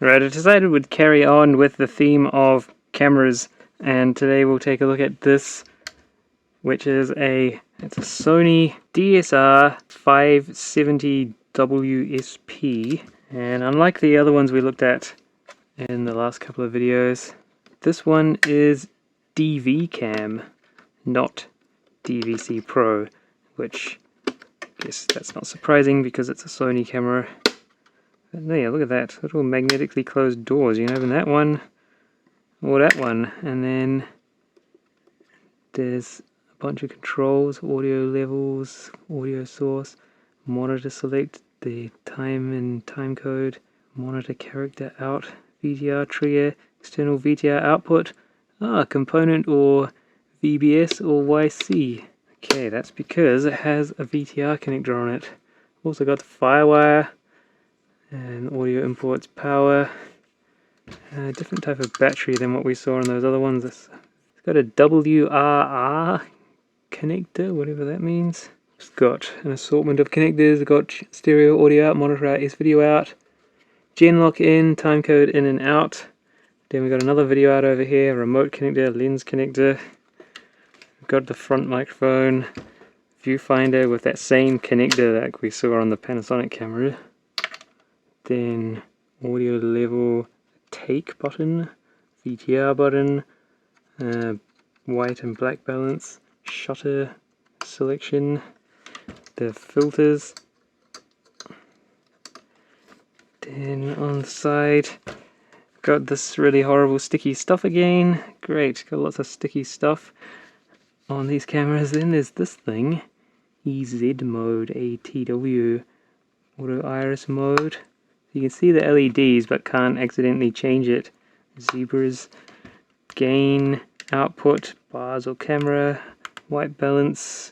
Right, I decided we'd carry on with the theme of cameras, and today we'll take a look at this, which is it's a Sony DSR-570 WSP, and unlike the other ones we looked at in the last couple of videos, this one is DVCAM, not DVC Pro, which I guess that's not surprising because it's a Sony camera. But there, look at that, little magnetically closed doors. You can open that one or that one, and then there's a bunch of controls, audio levels, audio source, monitor select, the time and time code, monitor character out, VTR trigger, external VTR output, component or VBS or YC. Okay, that's because it has a VTR connector on it. Also got the Firewire and audio imports power. A different type of battery than what we saw on those other ones. It's got a WRR connector, whatever that means. It's got an assortment of connectors. It's got stereo audio out, monitor out, S-video out, gen lock in, timecode in and out. Then we've got another video out over here, remote connector, lens connector. We've got the front microphone, viewfinder with that same connector that we saw on the Panasonic camera. Then audio level take button, VTR button, white and black balance, shutter selection, the filters. Then on the side, got this really horrible sticky stuff again. Great, got lots of sticky stuff on these cameras. Then there's this thing, EZ mode, ATW, auto iris mode. You can see the LEDs but can't accidentally change it. Zebras, gain, output, bars or camera, white balance,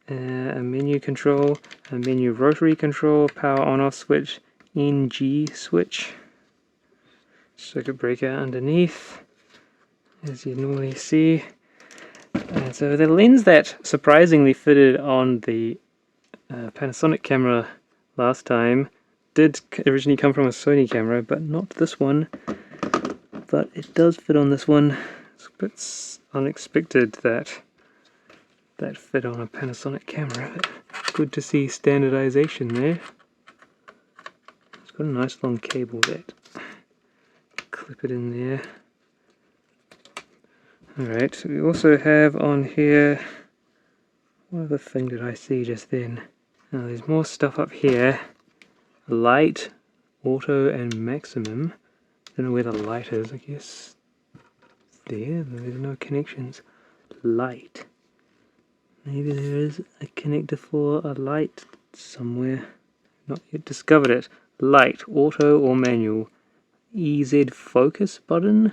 a menu control, a menu rotary control, power on off switch, NG switch, circuit breaker underneath, as you normally see. And so the lens that surprisingly fitted on the Panasonic camera last time did originally come from a Sony camera, but not this one. But it does fit on this one. It's a bit unexpected that fit on a Panasonic camera, but good to see standardization there. It's got a nice long cable that clip it in there. Alright, we also have on here, what other thing did I see just then? Now there's more stuff up here. Light, auto and maximum. Don't know where the light is, I guess. There's no connections. Light. Maybe there is a connector for a light somewhere. Not yet discovered it. Light, auto or manual. EZ focus button.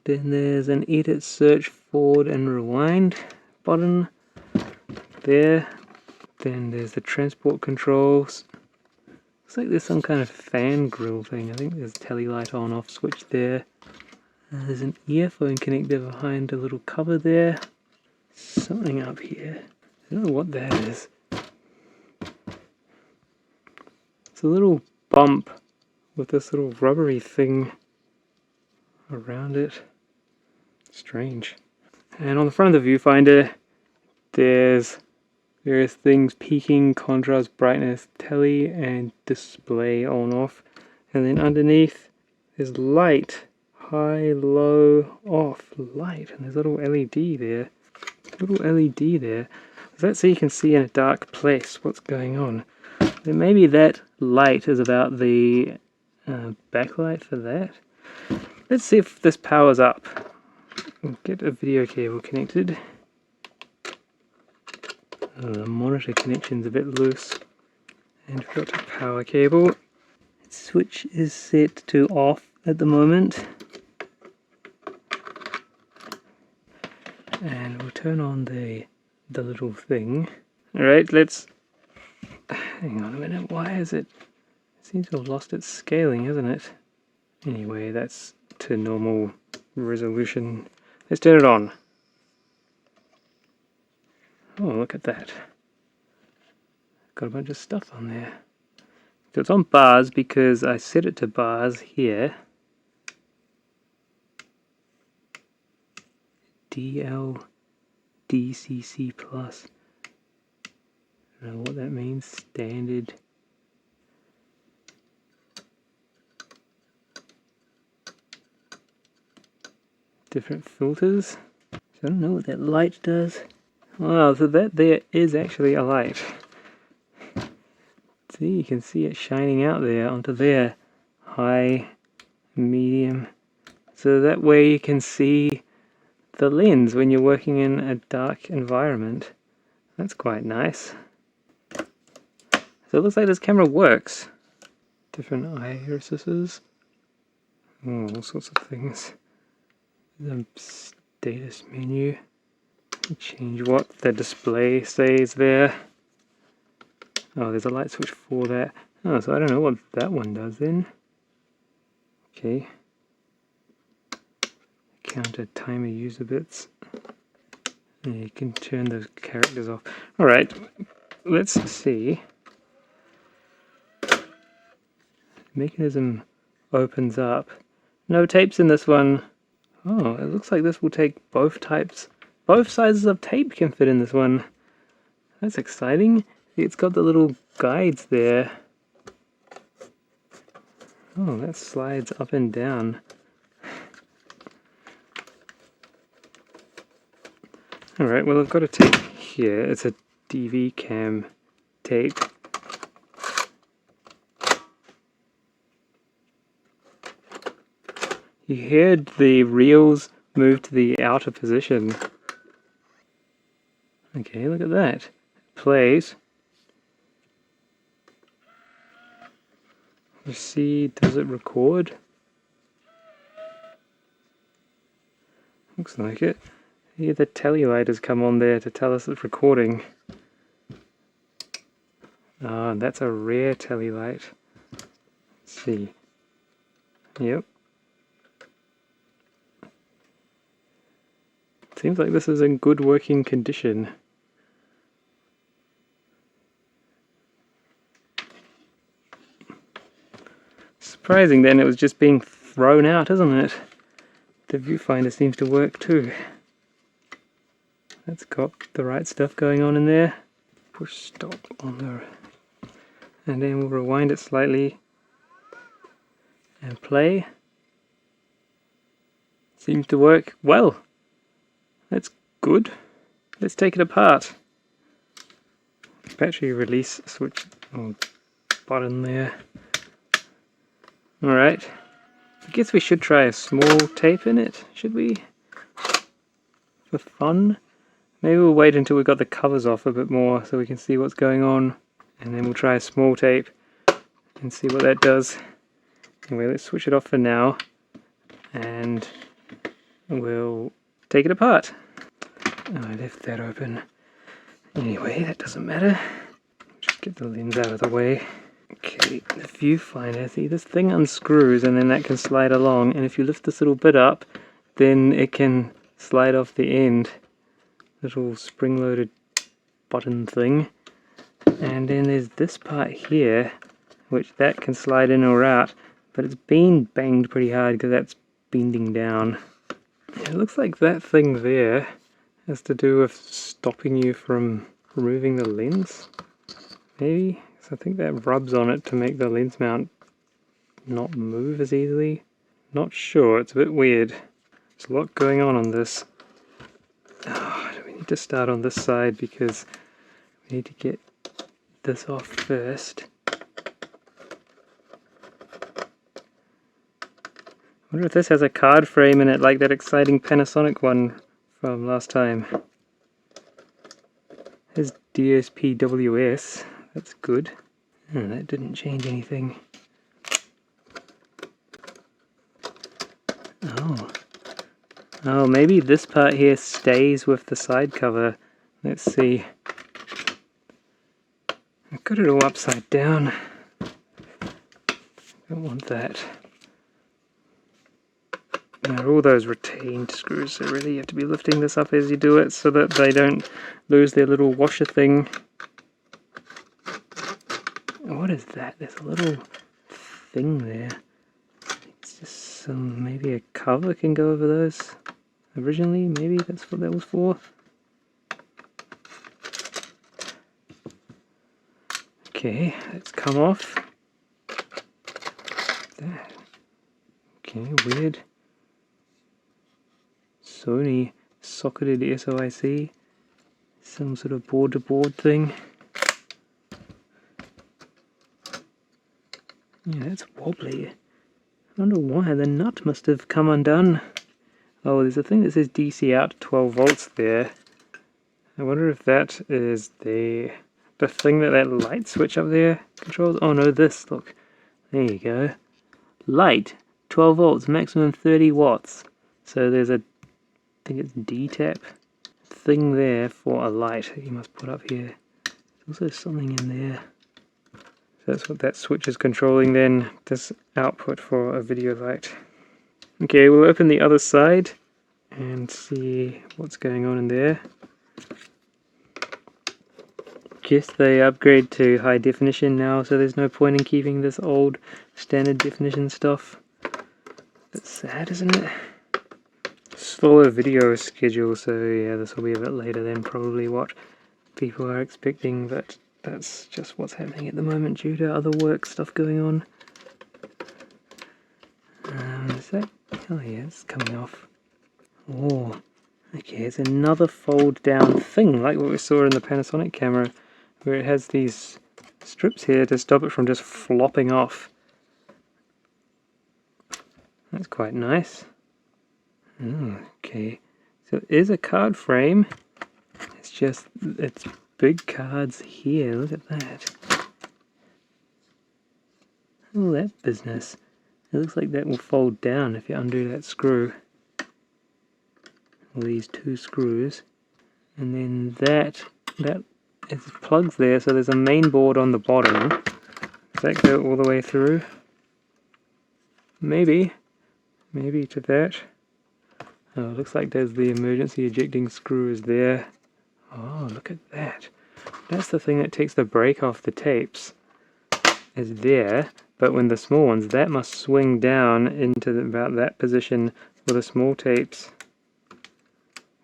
Then there's an edit, search, forward and rewind button. There. Then there's the transport controls. Looks like there's some kind of fan grill thing. I think there's tele light on off switch there. There's an earphone connector behind a little cover there. Something up here. I don't know what that is. It's a little bump with this little rubbery thing around it. Strange. And on the front of the viewfinder, there's various things: peaking, contrast, brightness, tele, and display on off. And then underneath there's light, high, low, off, light, and there's a little LED there. Is that so you can see in a dark place what's going on? Then maybe that light is about the backlight for that. Let's see if this powers up. We'll get a video cable connected. The monitor connection's a bit loose, and we've got a power cable. Switch is set to off at the moment, and we'll turn on the little thing. Alright, let's hang on a minute. Why is it seems to have lost its scaling, hasn't it? Anyway, that's to normal resolution. Let's turn it on. Oh, look at that. Got a bunch of stuff on there. So it's on bars because I set it to bars here. DCC plus. I don't know what that means. Standard. Different filters. So I don't know what that light does. Wow, so that there is actually a light. See, you can see it shining out there onto there. High, medium. So that way you can see the lens when you're working in a dark environment. That's quite nice. So it looks like this camera works. Different irises. Oh, all sorts of things. The status menu. Change what the display says there. Oh, there's a light switch for that. Oh, so I don't know what that one does then. Okay. Counter timer user bits. And you can turn those characters off. Alright, let's see. Mechanism opens up. No tapes in this one. Oh, it looks like this will take both types. Both sizes of tape can fit in this one. That's exciting. It's got the little guides there. Oh, that slides up and down. Alright, well I've got a tape here. It's a DVCAM tape. You heard the reels move to the outer position. Okay, look at that. It plays. Let's see, does it record? Looks like it. Yeah, the tally light has come on there to tell us it's recording. Ah, that's a rare tally light. Let's see. Yep. Seems like this is in good working condition. Surprising then it was just being thrown out, isn't it? The viewfinder seems to work too. That's got the right stuff going on in there. Push stop on there. And then we'll rewind it slightly and play. Seems to work well. That's good. Let's take it apart. Battery release switch button there. Alright. I guess we should try a small tape in it, should we? For fun? Maybe we'll wait until we've got the covers off a bit more so we can see what's going on. And then we'll try a small tape and see what that does. Anyway, let's switch it off for now. And we'll take it apart. Oh, I left that open. Anyway, that doesn't matter. Just get the lens out of the way. Okay, the viewfinder. See, this thing unscrews and then that can slide along. And if you lift this little bit up, then it can slide off the end. Little spring-loaded button thing. And then there's this part here, which that can slide in or out. But it's been banged pretty hard because that's bending down. It looks like that thing there has to do with stopping you from removing the lens, maybe? So I think that rubs on it to make the lens mount not move as easily. Not sure, it's a bit weird. There's a lot going on this. Oh, we need to start on this side because we need to get this off first. I wonder if this has a card frame in it like that exciting Panasonic one from last time. There's DSPWS, that's good. Oh, that didn't change anything. Oh, maybe this part here stays with the side cover. Let's see. I've got it all upside down. Don't want that. Now all those retained screws, so really you have to be lifting this up as you do it so that they don't lose their little washer thing. What is that? There's a little thing there. It's just maybe a cover can go over those. Originally, maybe that's what that was for. Okay, let's come off. That. Okay, weird. Sony socketed SOIC. Some sort of board-to-board thing. Yeah, that's wobbly. I wonder why. The nut must have come undone. Oh, there's a thing that says DC out to 12 volts there. I wonder if that is the thing that light switch up there controls. Oh no, this, look. There you go. Light, 12 volts, maximum 30 watts. So there's I think it's D-tap thing there for a light that you must put up here. There's also something in there. So that's what that switch is controlling then, this output for a video light. Okay, we'll open the other side and see what's going on in there. Guess they upgrade to high definition now, so there's no point in keeping this old standard definition stuff. That's sad, isn't it? Slower video schedule, so yeah, this will be a bit later than probably what people are expecting, but that's just what's happening at the moment due to other work stuff going on. Is that? Oh yeah, it's coming off. Oh, okay, it's another fold down thing, like what we saw in the Panasonic camera, where it has these strips here to stop it from just flopping off. That's quite nice. Oh, okay, so it is a card frame. It's just, it's big cards here. Look at that. Oh, that business. It looks like that will fold down if you undo that screw. All these two screws. And then that is plugs there, so there's a main board on the bottom. Does that go all the way through? Maybe. Maybe to that. Oh, it looks like there's the emergency ejecting screw is there. Oh, look at that. That's the thing that takes the brake off the tapes. Is there, but when the small ones, that must swing down into about that position for the small tapes.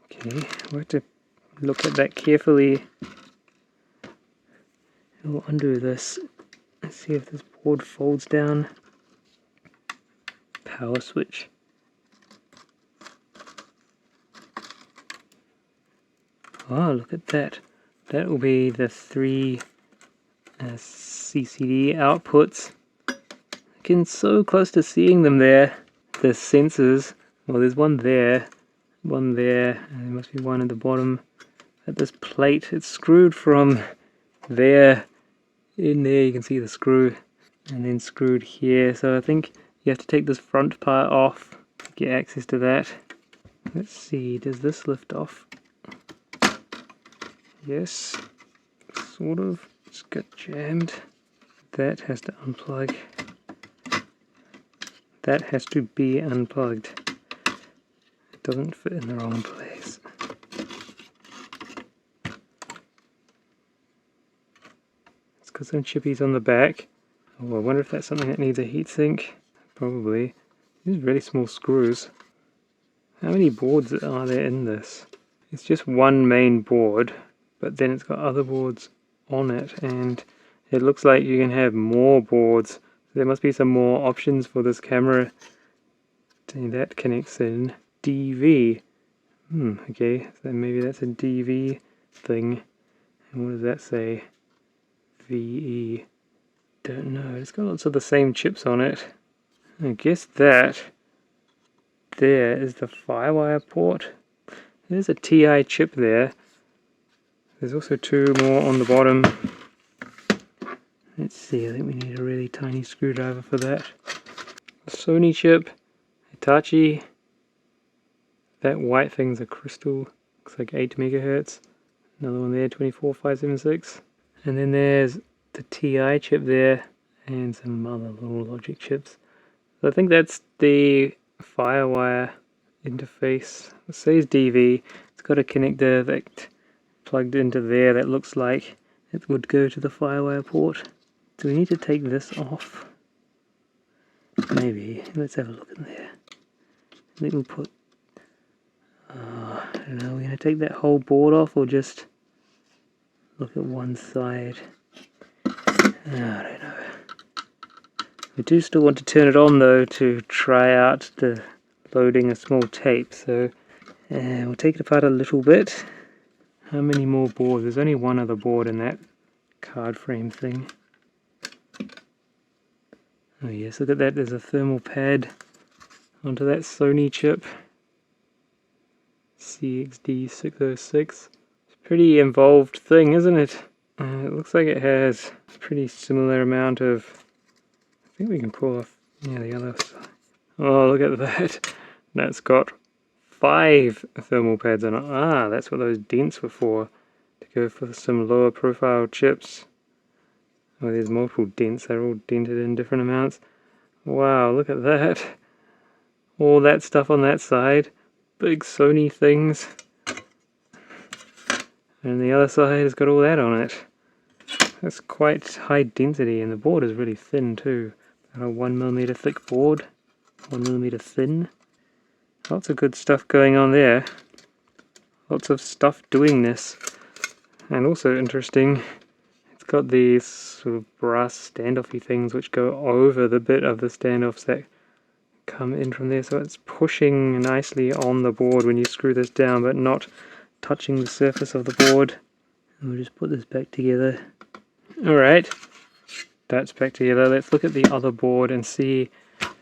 Okay, we'll have to look at that carefully. We'll undo this. Let's see if this board folds down. Power switch. Oh, look at that. That will be the three CCD outputs. Getting so close to seeing them there. The sensors. Well, there's one there, and there must be one at the bottom. At this plate, it's screwed from there. In there you can see the screw, and then screwed here. So I think you have to take this front part off to get access to that. Let's see, does this lift off? Yes, sort of. It's got jammed. That has to unplug. That has to be unplugged. It doesn't fit in the wrong place. It's got some chippies on the back. Oh, I wonder if that's something that needs a heatsink. Probably. These are really small screws. How many boards are there in this? It's just one main board, but then it's got other boards on it, and it looks like you can have more boards. There must be some more options for this camera. That connects in DV. Okay, so maybe that's a DV thing. And what does that say? VE. Don't know. It's got lots of the same chips on it. I guess that there is the Firewire port. There's a TI chip there. There's also two more on the bottom. Let's see, I think we need a really tiny screwdriver for that. A Sony chip, Hitachi. That white thing's a crystal, looks like 8 megahertz. Another one there, 24576. And then there's the TI chip there, and some other little logic chips. So I think that's the Firewire interface. It says DV. It's got a connector that plugged into there that looks like it would go to the Firewire port. Do we need to take this off? Maybe. Let's have a look in there. I think we'll put... I don't know, we're going to take that whole board off or just look at one side? I don't know. We do still want to turn it on though to try out the loading a small tape, so we'll take it apart a little bit. How many more boards? There's only one other board in that card frame thing. Oh yes, look at that, there's a thermal pad onto that Sony chip. CXD606. It's a pretty involved thing, isn't it? It looks like it has a pretty similar amount of... I think we can pull off the other side. Oh, look at that. That's got 5 thermal pads on it. Ah, that's what those dents were for. To go for some lower profile chips. Oh, there's multiple dents. They're all dented in different amounts. Wow, look at that. All that stuff on that side. Big Sony things. And the other side has got all that on it. That's quite high density, and the board is really thin too. About a 1mm thick board. 1mm thin. Lots of good stuff going on there. Lots of stuff doing this. And also interesting, it's got these sort of brass standoffy things which go over the bit of the standoffs that come in from there, so it's pushing nicely on the board when you screw this down, but not touching the surface of the board. And we'll just put this back together. Alright, that's back together. Let's look at the other board and see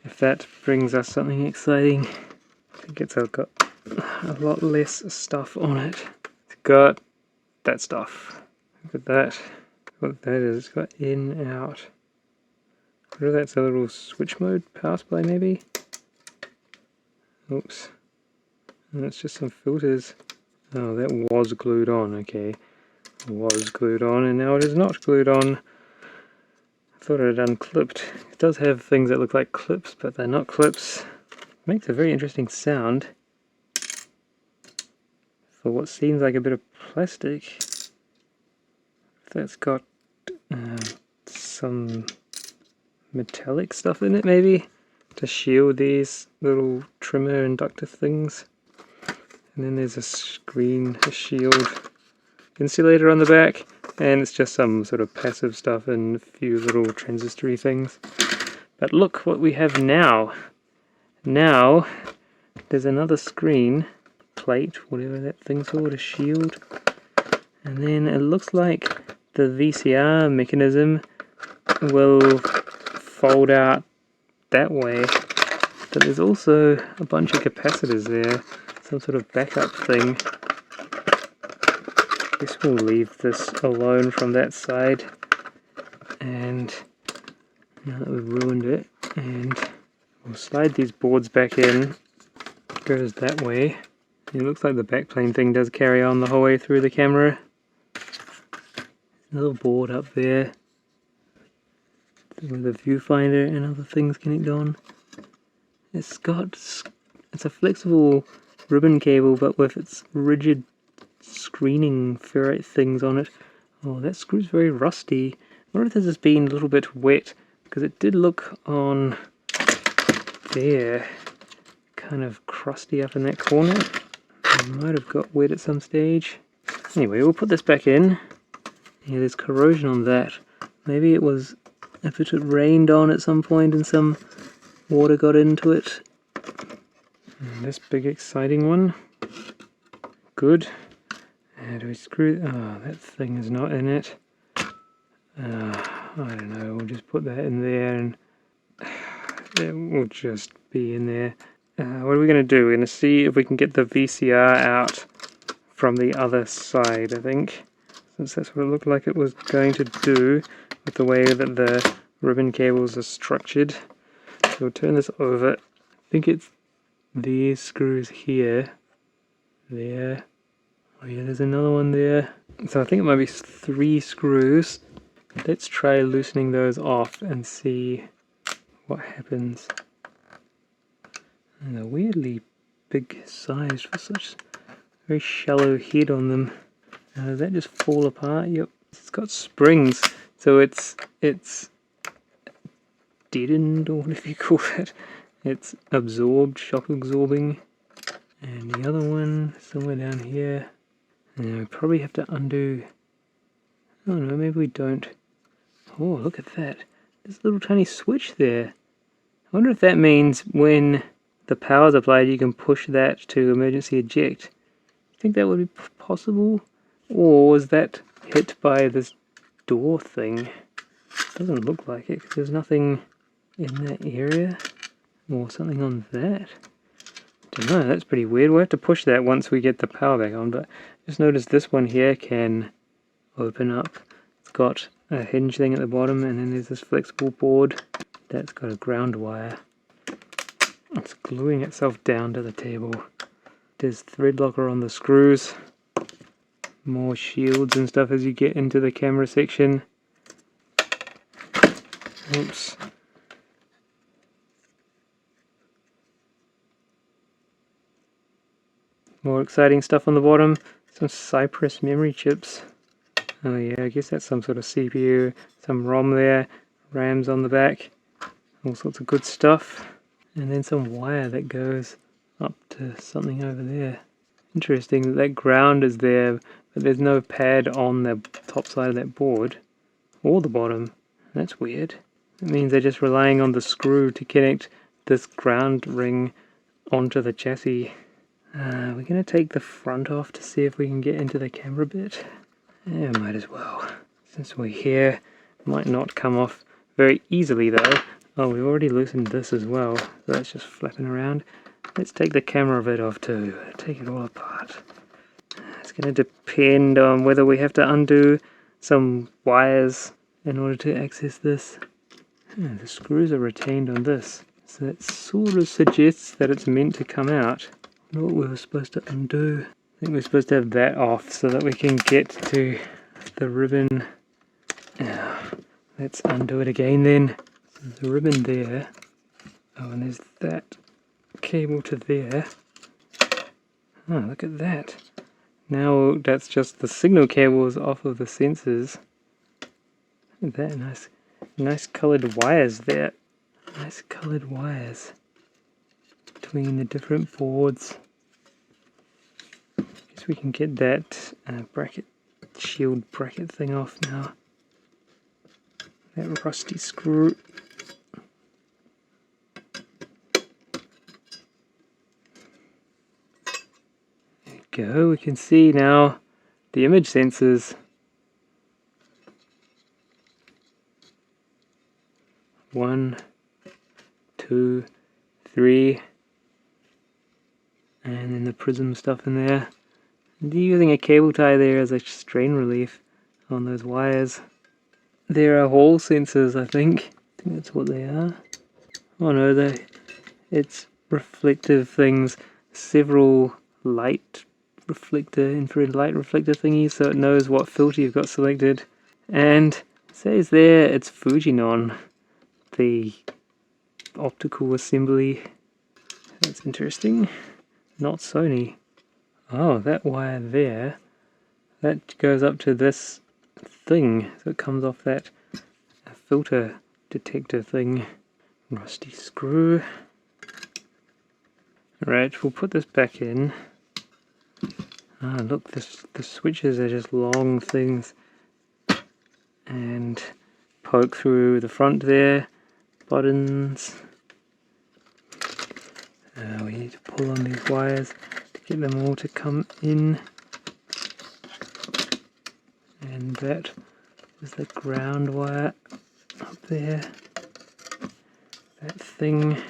if that brings us something exciting. I think it's got a lot less stuff on it. It's got that stuff. Look at that. What that is, it's got in, out. What if that's a little switch mode power supply maybe? Oops. And that's just some filters. Oh, that was glued on, okay. Was glued on, and now it is not glued on. I thought it had unclipped. It does have things that look like clips, but they're not clips. It makes a very interesting sound for what seems like a bit of plastic. That's got some metallic stuff in it maybe, to shield these little trimmer inductor things. And then there's a screen, a shield insulator on the back, and it's just some sort of passive stuff and a few little transistory things. But look what we have now. Now there's another screen plate, whatever that thing's called, a shield, and then it looks like the VCR mechanism will fold out that way, but there's also a bunch of capacitors there, some sort of backup thing. I guess we'll leave this alone from that side, and now that we've ruined it, and we'll slide these boards back in. It goes that way. It looks like the backplane thing does carry on the whole way through the camera. Little board up there with a viewfinder and other things connected on. It's a flexible ribbon cable, but with its rigid screening ferrite things on it. Oh, that screw's very rusty. I wonder if this has been a little bit wet, because it did look on there kind of crusty up in that corner. It might have got wet at some stage. Anyway, we'll put this back in. Yeah, there's corrosion on that. Maybe it was, if it had rained on at some point and some water got into it. And this big exciting one. Good. And do we screw... Oh, that thing is not in it. I don't know, we'll just put that in there and it will just be in there. What are we going to do? We're going to see if we can get the VCR out from the other side, I think. Since that's what it looked like it was going to do with the way that the ribbon cables are structured. So we'll turn this over. I think it's these screws here. There. Oh yeah, there's another one there. So I think it might be 3 screws. Let's try loosening those off and see what happens. And they're weirdly big sized for such very shallow head on them. Does that just fall apart? Yep. It's got springs. So it's deadened, or whatever you call it. It's absorbed, shock absorbing. And the other one somewhere down here. And we probably have to undo. Oh no, maybe we don't. Oh, look at that. There's a little tiny switch there. I wonder if that means when the power's applied you can push that to emergency eject. You think that would be possible? Or was that hit by this door thing? Doesn't look like it, because there's nothing in that area. Or something on that. Don't know, that's pretty weird. We'll have to push that once we get the power back on, but just notice this one here can open up. It's got a hinge thing at the bottom, and then there's this flexible board that's got a ground wire. It's gluing itself down to the table. There's thread locker on the screws. More shields and stuff as you get into the camera section. Oops. More exciting stuff on the bottom. Some Cypress memory chips. Oh yeah, I guess that's some sort of CPU. Some ROM there. RAMs on the back. All sorts of good stuff. And then some wire that goes up to something over there. Interesting that ground is there, but there's no pad on the top side of that board. Or the bottom. That's weird. It means they're just relying on the screw to connect this ground ring onto the chassis. We're going to take the front off to see if we can get into the camera bit. Yeah, might as well. Since we're here, it might not come off very easily though. Oh, we've already loosened this as well, so that's just flapping around. Let's take the camera bit off too, take it all apart. It's going to depend on whether we have to undo some wires in order to access this. The screws are retained on this, so that sort of suggests that it's meant to come out. I wonder what we were supposed to undo. I think we're supposed to have that off so that we can get to the ribbon. Let's undo it again then. There's a ribbon there. Oh, and there's that cable to there. Oh, look at that. Now that's just the signal cables off of the sensors. Look at that, nice coloured wires there. Nice coloured wires between the different boards. Guess we can get that shield bracket thing off now. That rusty screw. There we go, we can see now the image sensors. 1, 2, 3, and then the prism stuff in there. And using a cable tie there as a strain relief on those wires. There are Hall sensors, I think that's what they are. Oh no, it's reflective things. Several light reflector, infrared light reflector thingies, so it knows what filter you've got selected. And it says there it's Fujinon, the optical assembly. That's interesting. Not Sony. Oh, that wire there, that goes up to this thing, so it comes off that filter detector thing. Rusty screw. Right, we'll put this back in. Ah, look, the switches are just long things. And poke through the front there. Buttons. We need to pull on these wires to get them all to come in. And that is the ground wire up there. That thing.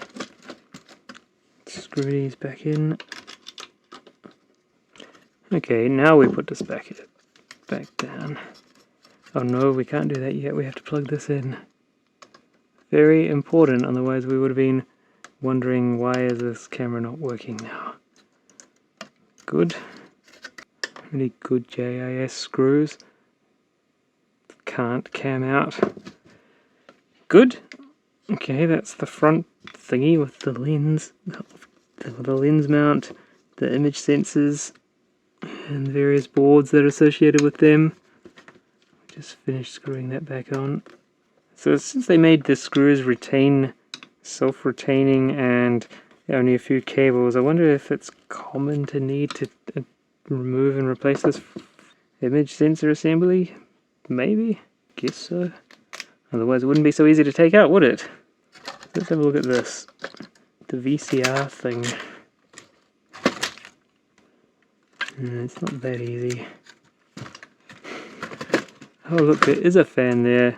Screw these back in. Okay, now we put this back down. Oh no, we can't do that yet. We have to plug this in. Very important, otherwise we would have been wondering why is this camera not working now. Good. Really good JIS screws. Can't cam out. Good. Okay, that's the front thingy with the lens, the lens mount, the image sensors, and various boards that are associated with them. Just finished screwing that back on. So since they made the screws self-retaining and only a few cables, I wonder if it's common to need to remove and replace this image sensor assembly? Maybe? Guess so. Otherwise it wouldn't be so easy to take out, would it? Let's have a look at this. The VCR thing. It's not that easy. Oh look, there is a fan there.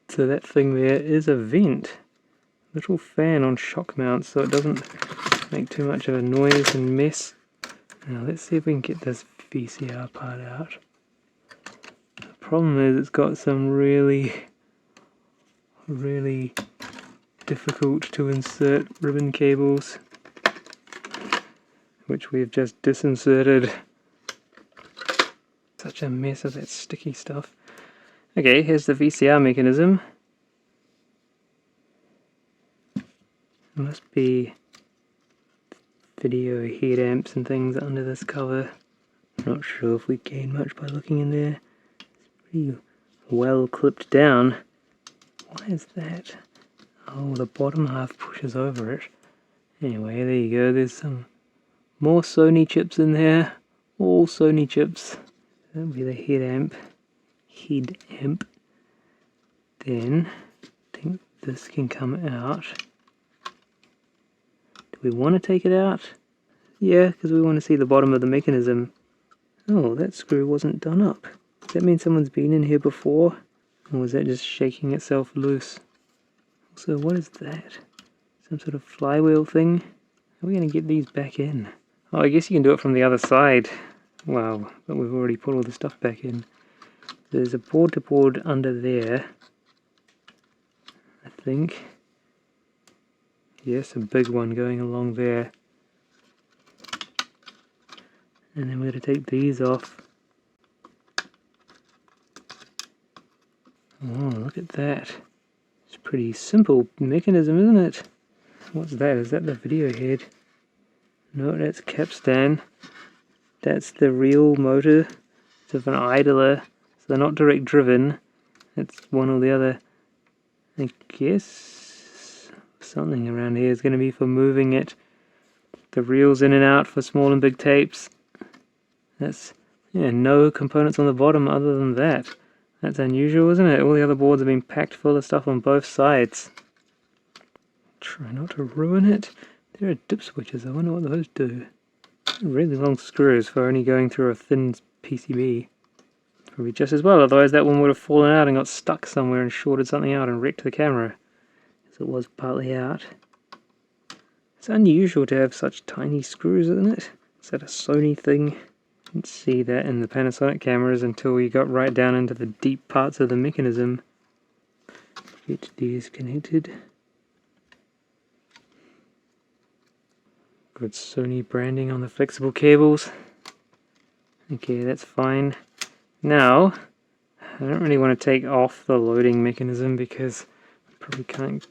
So that thing there is a vent. Little fan on shock mount so it doesn't make too much of a noise and mess. Now let's see if we can get this VCR part out. The problem is it's got some really difficult to insert ribbon cables, which we've just disinserted. Such a mess of that sticky stuff. Okay, here's the VCR mechanism. There must be video head amps and things under this cover. Not sure if we gain much by looking in there. It's pretty well clipped down. Why is that? Oh, the bottom half pushes over it. Anyway, there you go. There's some more Sony chips in there. All Sony chips. That'll be the head amp. Then, I think this can come out. Do we want to take it out? Yeah, because we want to see the bottom of the mechanism. Oh, that screw wasn't done up. Does that mean someone's been in here before? Or was that just shaking itself loose? Also, what is that? Some sort of flywheel thing? How are we going to get these back in? Oh, I guess you can do it from the other side. Wow, but we've already put all the stuff back in. There's a board-to-board under there, I think. Yes, a big one going along there. And then we're going to take these off. Oh, look at that. It's a pretty simple mechanism, isn't it? What's that? Is that the video head? No, that's capstan. That's the real motor. It's of an idler. So they're not direct driven. It's one or the other. I guess something around here is going to be for moving it. The reels in and out for small and big tapes. That's, yeah, no components on the bottom other than that. That's unusual, isn't it? All the other boards have been packed full of stuff on both sides. Try not to ruin it. There are dip switches. I wonder what those do. Really long screws for only going through a thin PCB. Probably just as well, otherwise that one would have fallen out and got stuck somewhere and shorted something out and wrecked the camera. Because it was partly out. It's unusual to have such tiny screws, isn't it? Is that a Sony thing? Didn't see that in the Panasonic cameras until we got right down into the deep parts of the mechanism. HD is connected. Good Sony branding on the flexible cables. Okay, that's fine. Now, I don't really want to take off the loading mechanism because I probably can't.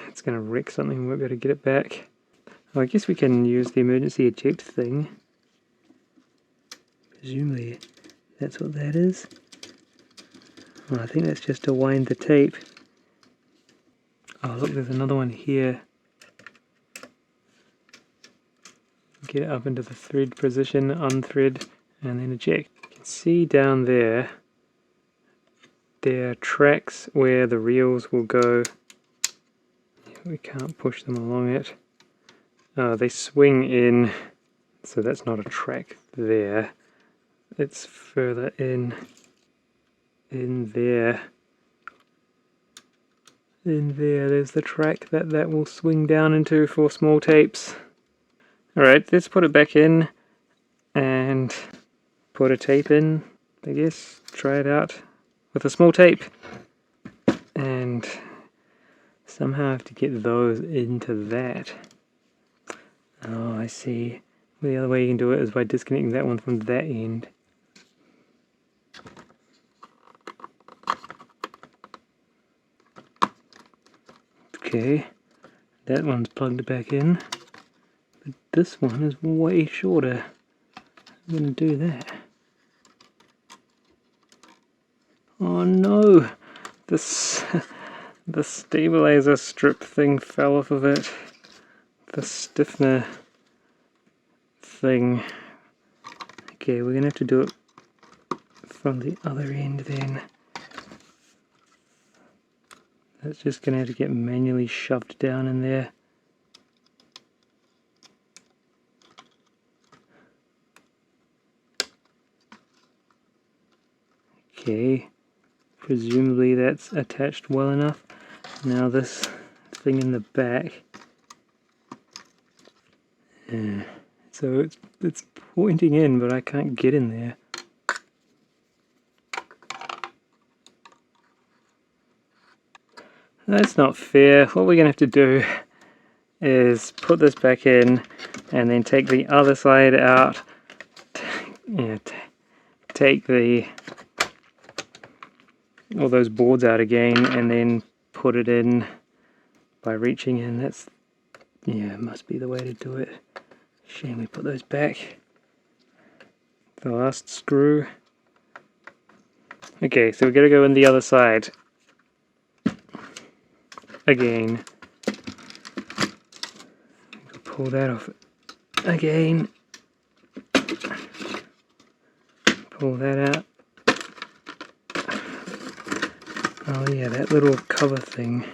It's going to wreck something and we won't be able to get it back. Oh, I guess we can use the emergency eject thing. Presumably that's what that is. Oh, I think that's just to wind the tape. Oh look, there's another one here. Get it up into the thread position, unthread, and then eject. You can see down there, there are tracks where the reels will go. We can't push them along it. They swing in, so that's not a track there. It's further in there. In there, there's the track that will swing down into for small tapes. Alright, let's put it back in and put a tape in, I guess. Try it out with a small tape. And somehow I have to get those into that. Oh, I see. The other way you can do it is by disconnecting that one from that end. Okay, that one's plugged back in, but this one is way shorter. I'm going to do that. no! This the stabilizer strip thing fell off of it. The stiffener thing. Okay, we're gonna have to do it from the other end then. That's just gonna have to get manually shoved down in there. Okay, presumably that's attached well enough. Now this thing in the back. Yeah. So it's pointing in, but I can't get in there. That's not fair. What we're going to have to do is put this back in and then take the other side out. Take all those boards out again and then put it in by reaching in. That's, yeah, must be the way to do it. Shame we put those back. The last screw. Okay, so we're going to go in the other side. Again. Pull that off again. Pull that out. Oh yeah, that little cover thing.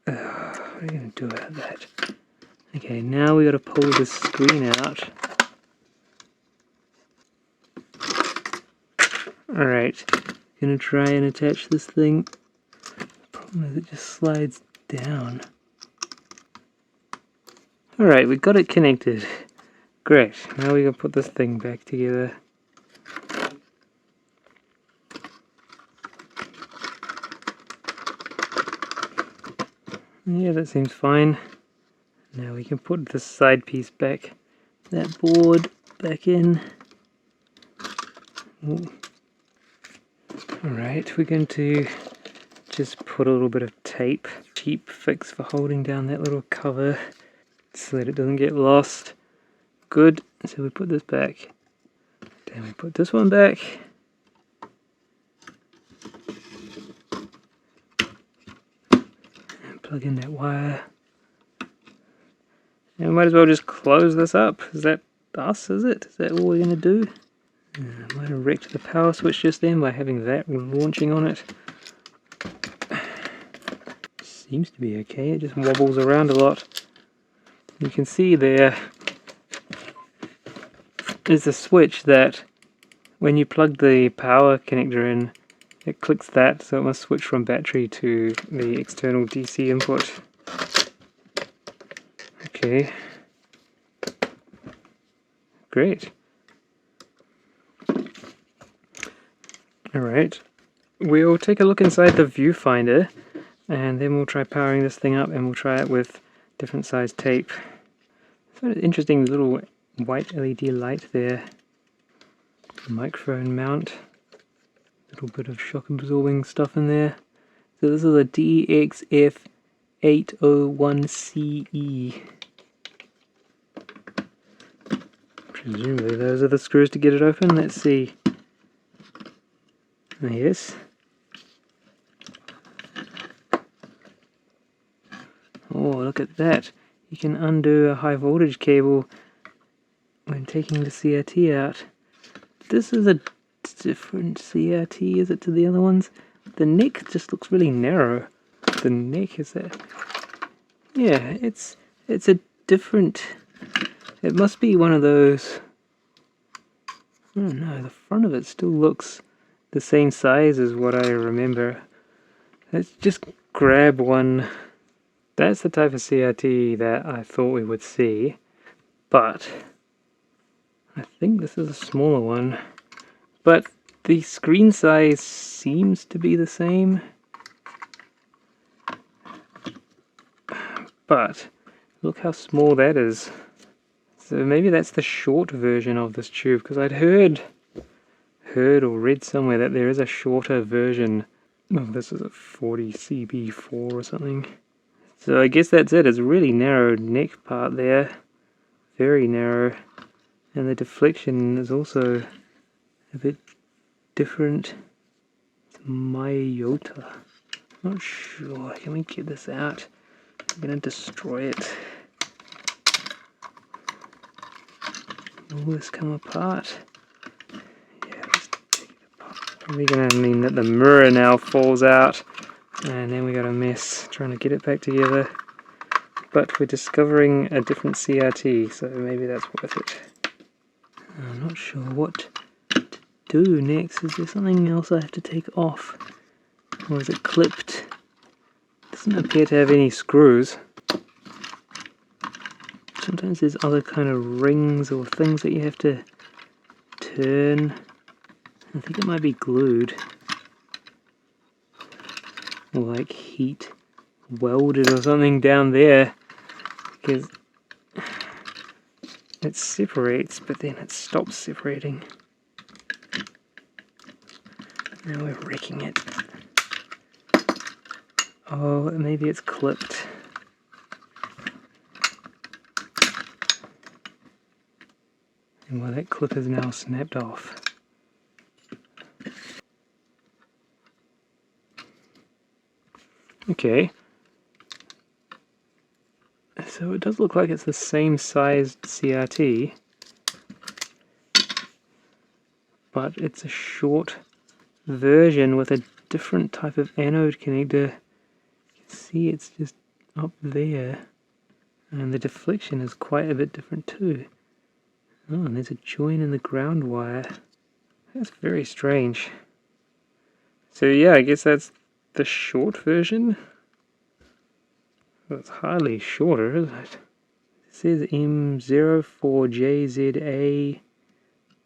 What are you going to do about that? Okay, now we got to pull the screen out. Alright, gonna try and attach this thing. The problem is it just slides down. Alright, we got it connected. Great, now we gotta put this thing back together. Yeah, that seems fine. Now we can put this side piece back, that board back in. Alright, we're going to just put a little bit of tape, cheap fix for holding down that little cover so that it doesn't get lost. Good, so we put this back. Then we put this one back. And plug in that wire. And we might as well just close this up. Is that us, is it? Is that all we're going to do? I might have wrecked the power switch just then by having that launching on it. Seems to be okay, it just wobbles around a lot. You can see there is a switch that when you plug the power connector in, it clicks that, so it must switch from battery to the external DC input. Okay. Great. Alright, we'll take a look inside the viewfinder and then we'll try powering this thing up and we'll try it with different size tape. So an interesting little white LED light there. Microphone mount. Little bit of shock absorbing stuff in there. So this is a DXF801CE. Presumably those are the screws to get it open. Let's see. Yes. Oh, look at that. You can undo a high voltage cable when taking the CRT out. This is a different CRT, is it, to the other ones? The neck just looks really narrow. The neck is that. Yeah, it's a different. It must be one of those. Oh no, the front of it still looks the same size as what I remember. Let's just grab one. That's the type of CRT that I thought we would see, but I think this is a smaller one. But the screen size seems to be the same. But look how small that is. So maybe that's the short version of this tube, because I'd heard or read somewhere that there is a shorter version of this. Is a 40 CB4 or something. So I guess that's it. It's a really narrow neck part there, very narrow, and the deflection is also a bit different. It's Mayota. Not sure. Can we get this out? I'm gonna destroy it. Will this come apart? Yeah, let's take it apart. Probably gonna mean that the mirror now falls out, and then we got a mess trying to get it back together. But we're discovering a different CRT, so maybe that's worth it. I'm not sure what to do next. Is there something else I have to take off? Or is it clipped? Doesn't appear to have any screws. Sometimes there's other kind of rings or things that you have to turn. I think it might be glued. Or like heat welded or something down there. Because it separates, but then it stops separating. Now we're wrecking it. Oh, maybe it's clipped. And well, that clip is now snapped off. Okay. So it does look like it's the same sized CRT, but it's a short version with a different type of anode connector. You can see it's just up there, and the deflection is quite a bit different too. Oh, and there's a join in the ground wire. That's very strange. So yeah, I guess that's the short version. Well, it's hardly shorter, is it? It says M04JZA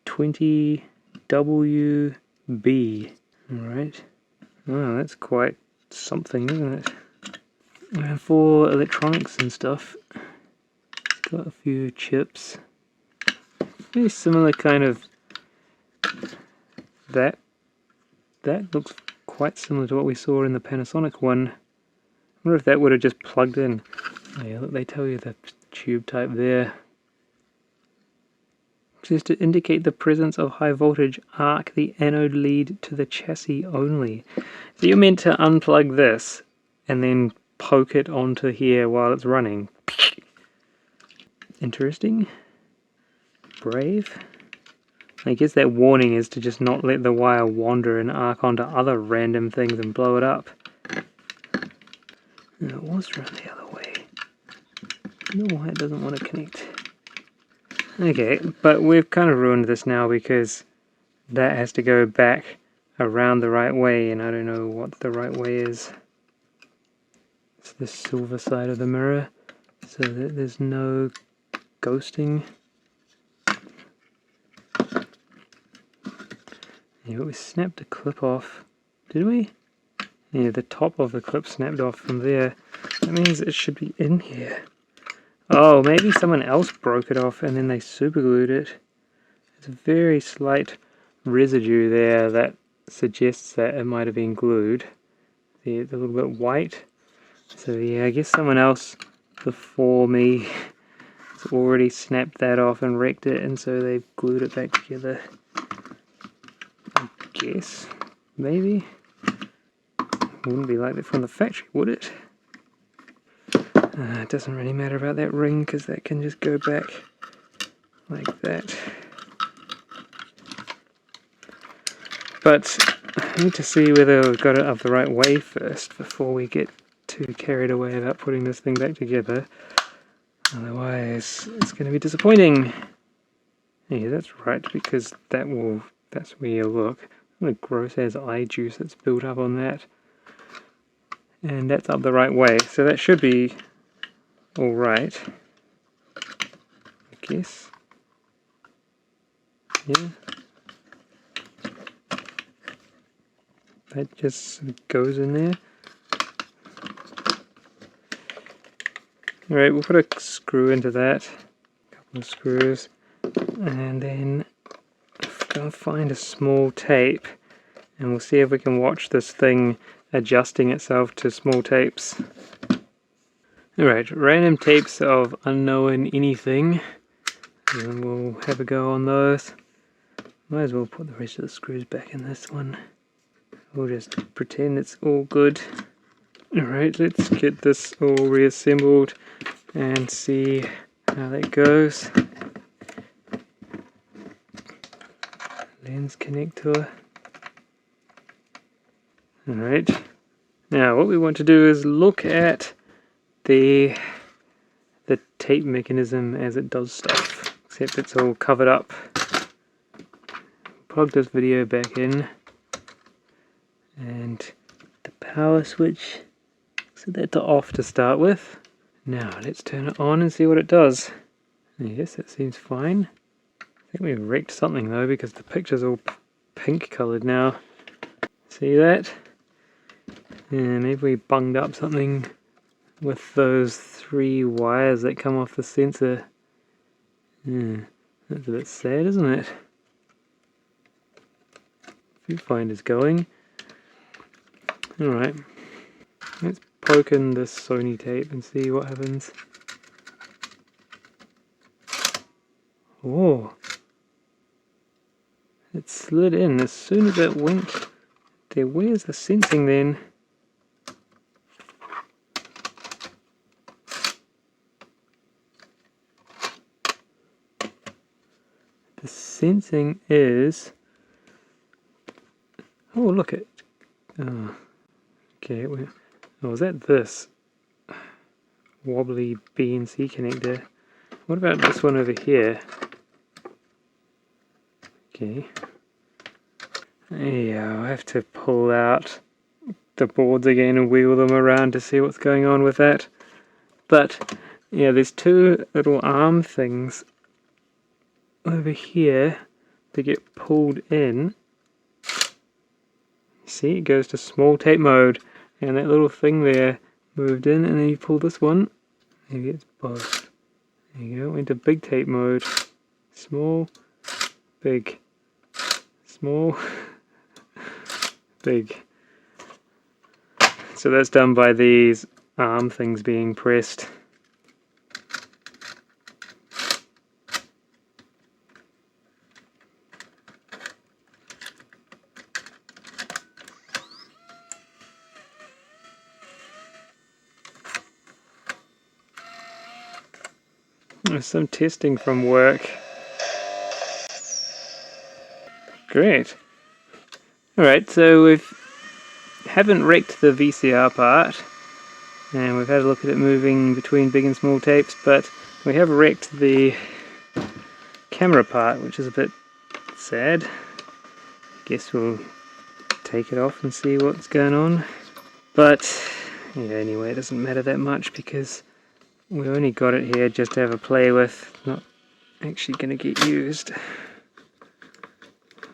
20WB. Alright. Oh, that's quite something, isn't it? And for electronics and stuff, it's got a few chips. Very similar kind of... That looks quite similar to what we saw in the Panasonic one. I wonder if that would have just plugged in. Oh yeah, look, they tell you the tube type there. Just to indicate the presence of high voltage, arc the anode lead to the chassis only. So you're meant to unplug this and then poke it onto here while it's running. Interesting. Brave. I guess that warning is to just not let the wire wander and arc onto other random things and blow it up. And it was run the other way. I don't know why it doesn't want to connect. Okay, but we've kind of ruined this now because that has to go back around the right way, and I don't know what the right way is. It's the silver side of the mirror, so that there's no ghosting. Yeah, we snapped the clip off, did we? Yeah, the top of the clip snapped off from there. That means it should be in here. Oh, maybe someone else broke it off and then they superglued it. There's a very slight residue there that suggests that it might have been glued. See, it's a little bit white. So yeah, I guess someone else before me has already snapped that off and wrecked it, and so they've glued it back together. I guess. Maybe. Wouldn't be like that from the factory, would it? It doesn't really matter about that ring because that can just go back like that. But I need to see whether we've got it up the right way first before we get too carried away about putting this thing back together. Otherwise, it's going to be disappointing. Yeah, that's right, because that's where you look. What a gross ass eye juice that's built up on that. And that's up the right way, so that should be alright, I guess. Yeah. That just goes in there. Alright, we'll put a screw into that. A couple of screws. And then go find a small tape. And we'll see if we can watch this thing adjusting itself to small tapes. Alright, random tapes of unknown anything. And we'll have a go on those. Might as well put the rest of the screws back in this one. We'll just pretend it's all good. Alright, let's get this all reassembled and see how that goes. Lens connector. Alright, now what we want to do is look at the tape mechanism as it does stuff, except it's all covered up. Plug this video back in, and the power switch, set that to off to start with. Now let's turn it on and see what it does. Yes, that seems fine. I think we've wrecked something though, because the picture's all pink coloured now. See that? Yeah, maybe we bunged up something with those 3 wires that come off the sensor. Yeah, that's a bit sad, isn't it? Viewfinder's going. Alright, let's poke in this Sony tape and see what happens. Oh, it slid in as soon as it went there. Where's the sensing then? The sensing is... oh, look at... oh, okay, oh, is that this wobbly BNC connector? What about this one over here? Okay. Yeah, I'll have to pull out the boards again and wheel them around to see what's going on with that. But, yeah, there's 2 little arm things over here that get pulled in. See, it goes to small tape mode, and that little thing there moved in, and then you pull this one, maybe it's both. There you go, into big tape mode. Small, big, small, big. So that's done by these arm things being pressed. There's some testing from work. Great. Alright, so we haven't wrecked the VCR part, and we've had a look at it moving between big and small tapes, but we have wrecked the camera part, which is a bit sad. Guess we'll take it off and see what's going on. But yeah, anyway, it doesn't matter that much because we only got it here just to have a play with, not actually going to get used.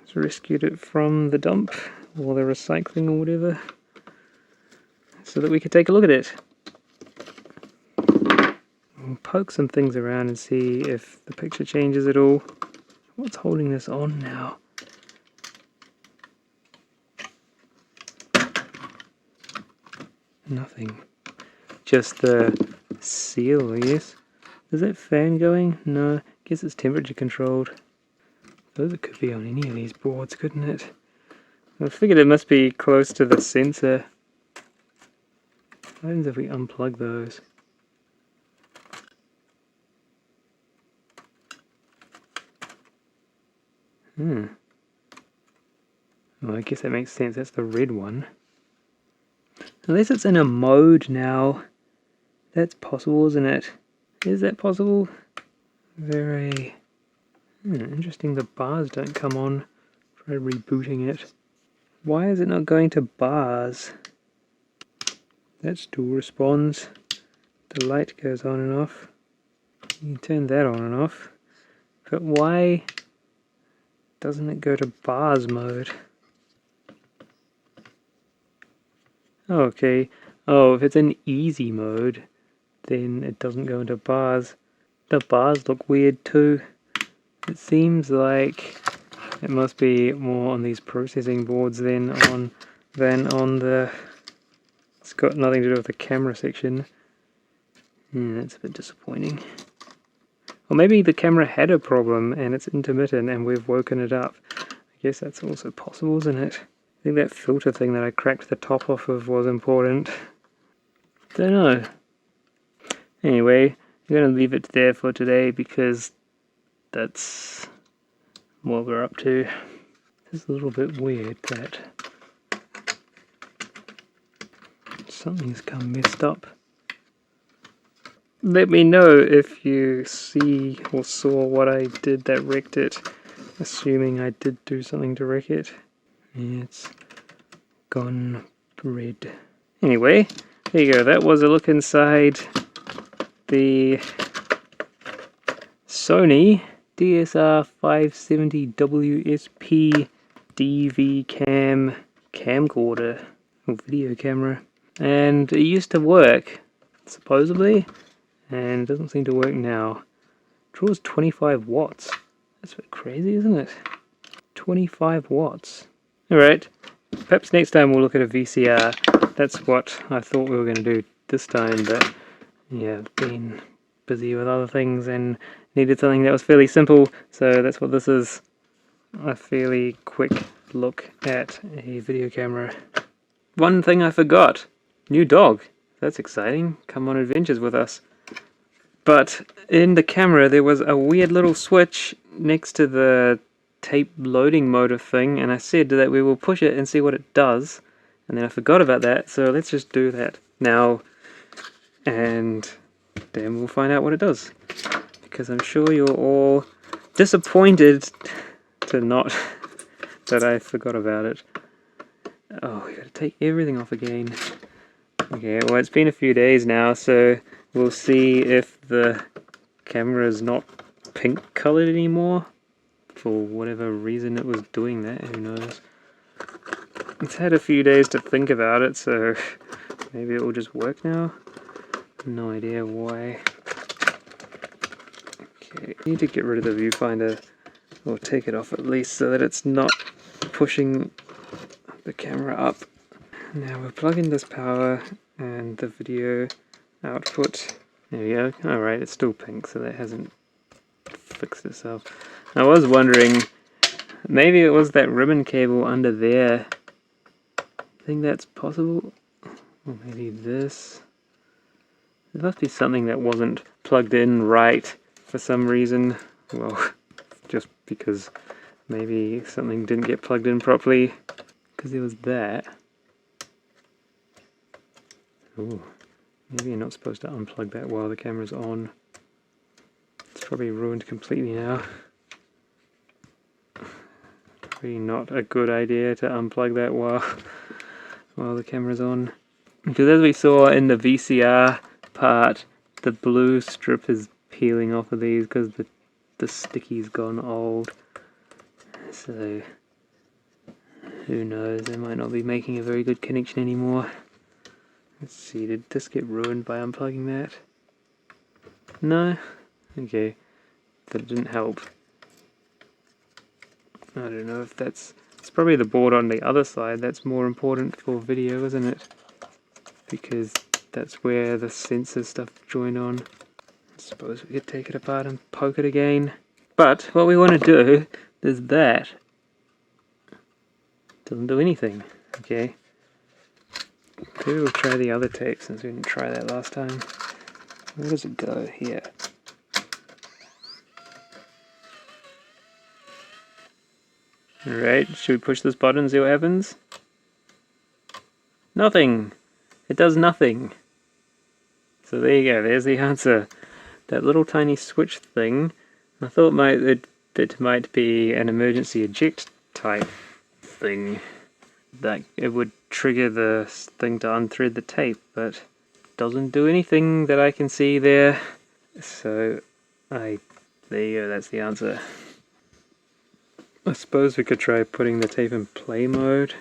Just rescued it from the dump or the recycling or whatever, so that we could take a look at it. We'll poke some things around and see if the picture changes at all. What's holding this on now? Nothing. Just the seal, I guess. Is that fan going? No, I guess it's temperature controlled. Those could be on any of these boards, couldn't it? I figured it must be close to the sensor. What happens if we unplug those? Well, I guess that makes sense. That's the red one. Unless it's in a mode now. That's possible, isn't it? Is that possible? Very interesting. The bars don't come on. Try rebooting it. Why is it not going to bars? That still responds. The light goes on and off. You can turn that on and off. But why doesn't it go to bars mode? Oh, okay. Oh, if it's in easy mode, then it doesn't go into bars. The bars look weird too. It seems like it must be more on these processing boards than on the... It's got nothing to do with the camera section. That's a bit disappointing. Or maybe the camera had a problem and it's intermittent and we've woken it up. I guess that's also possible, isn't it? think that filter thing that I cracked the top off of was important. Don't know. Anyway, I'm going to leave it there for today because that's what we're up to. It's a little bit weird that something's come messed up. Let me know if you see or saw what I did that wrecked it, assuming I did do something to wreck it. Yeah, it's gone red. Anyway, there you go, that was a look inside the Sony DSR-570 WSP DVCAM camcorder, or video camera. And it used to work, supposedly, and it doesn't seem to work now. Draws 25 watts. That's a bit crazy, isn't it? 25 watts. Alright, perhaps next time we'll look at a VCR. That's what I thought we were going to do this time, but yeah, I've been busy with other things and needed something that was fairly simple, so that's what this is. A fairly quick look at a video camera. One thing I forgot. New dog. That's exciting. Come on adventures with us. But in the camera there was a weird little switch next to the tape loading motor thing, and I said that we will push it and see what it does, and then I forgot about that, so let's just do that now and then we'll find out what it does, because I'm sure you're all disappointed to not that I forgot about it. Oh, we gotta take everything off again. Okay, well it's been a few days now, so we'll see if the camera is not pink colored anymore. For whatever reason it was doing that, who knows. It's had a few days to think about it, so maybe it will just work now. No idea why. Okay, I need to get rid of the viewfinder, or take it off at least, so that it's not pushing the camera up. Now we'll plug in this power and the video output. There we go. Alright, it's still pink, so that hasn't fixed itself. I was wondering, maybe it was that ribbon cable under there. I think that's possible. Or maybe this. There must be something that wasn't plugged in right for some reason. Well, just because maybe something didn't get plugged in properly. Because there was that. Ooh, maybe you're not supposed to unplug that while the camera's on. It's probably ruined completely now. Probably not a good idea to unplug that while the camera's on. Because as we saw in the VCR part, the blue strip is peeling off of these because the sticky's gone old. So who knows, they might not be making a very good connection anymore. Let's see, did this get ruined by unplugging that? No? Okay, but it didn't help. I don't know if it's probably the board on the other side that's more important for video, isn't it? Because that's where the sensor stuff join on. I suppose we could take it apart and poke it again. But what we want to do is that. Doesn't do anything. Okay. Maybe we'll try the other tape since we didn't try that last time. Where does it go? Here. Alright, should we push this button and see what happens? Nothing! It does nothing. So there you go, there's the answer. That little tiny switch thing, I thought it might be an emergency eject type thing. That it would trigger the thing to unthread the tape, but it doesn't do anything that I can see there. So, there you go, that's the answer. I suppose we could try putting the tape in play mode.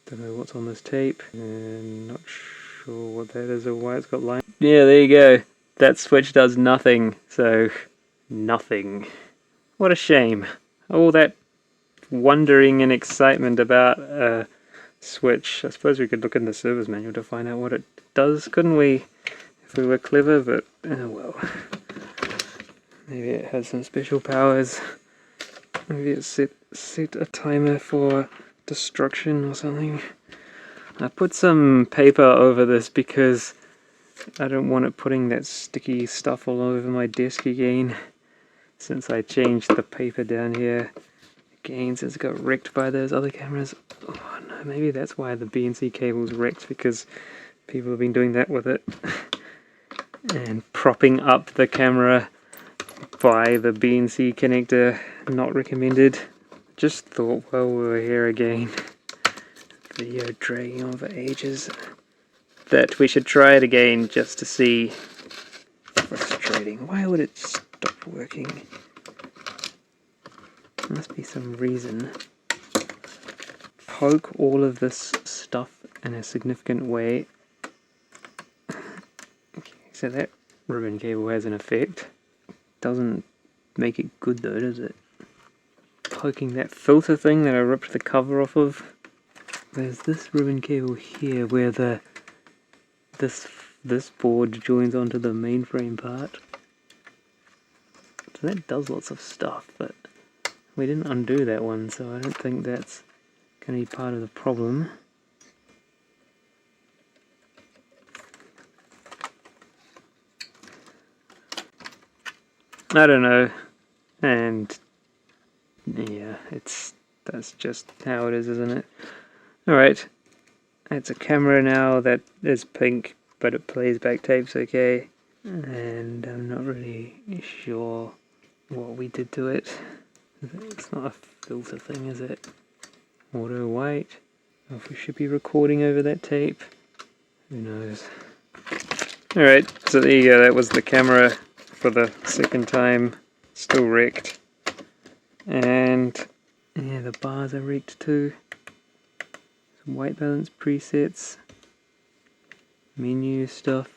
Don't know what's on this tape, and not sure what that is or why it's got line. Yeah, there you go. That switch does nothing, so nothing. What a shame. All that wondering and excitement about a switch. I suppose we could look in the service manual to find out what it does, couldn't we? If we were clever, but well. Maybe it has some special powers. Maybe it's set set a timer for destruction or something. I put some paper over this because I don't want it putting that sticky stuff all over my desk again, since I changed the paper down here again since it got wrecked by those other cameras. Oh no, maybe that's why the BNC cable's wrecked, because people have been doing that with it and propping up the camera by the BNC connector. Not recommended. Just thought while we were here again, video dragging on for ages, that we should try it again just to see. Frustrating. Why would it stop working? There must be some reason. Poke all of this stuff in a significant way. Okay, so that ribbon cable has an effect. Doesn't make it good though, does it? Poking that filter thing that I ripped the cover off of. There's this ribbon cable here where this board joins onto the mainframe part. So that does lots of stuff, but we didn't undo that one, so I don't think that's going to be part of the problem. I don't know, and yeah, that's just how it is, isn't it? Alright, it's a camera now that is pink, but it plays back tapes okay, and I'm not really sure what we did to it. It's not a filter thing, is it? Auto white. Or if we should be recording over that tape, who knows. Alright, so there you go, that was the camera for the second time, still wrecked. And yeah, the bars are wrecked too. Some white balance presets, menu stuff.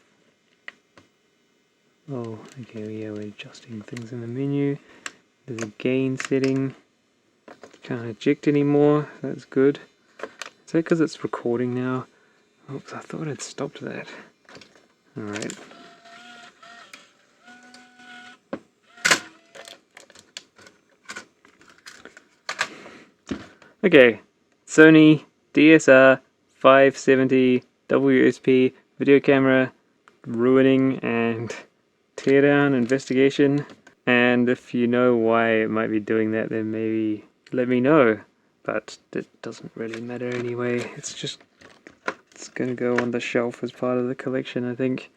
Oh, okay, yeah, we're adjusting things in the menu. There's a gain setting. Can't eject anymore, that's good. Is that because it's recording now? Oops, I thought I'd stopped that. Alright. Okay, Sony DSR-570 WSP video camera ruining and teardown investigation. And if you know why it might be doing that, then maybe let me know. But it doesn't really matter anyway. It's gonna go on the shelf as part of the collection, I think,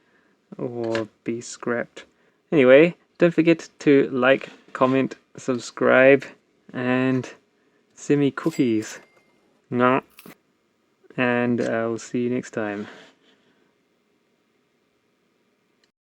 or be scrapped. Anyway, don't forget to like, comment, subscribe, and send me cookies. Nah. And I'll see you next time.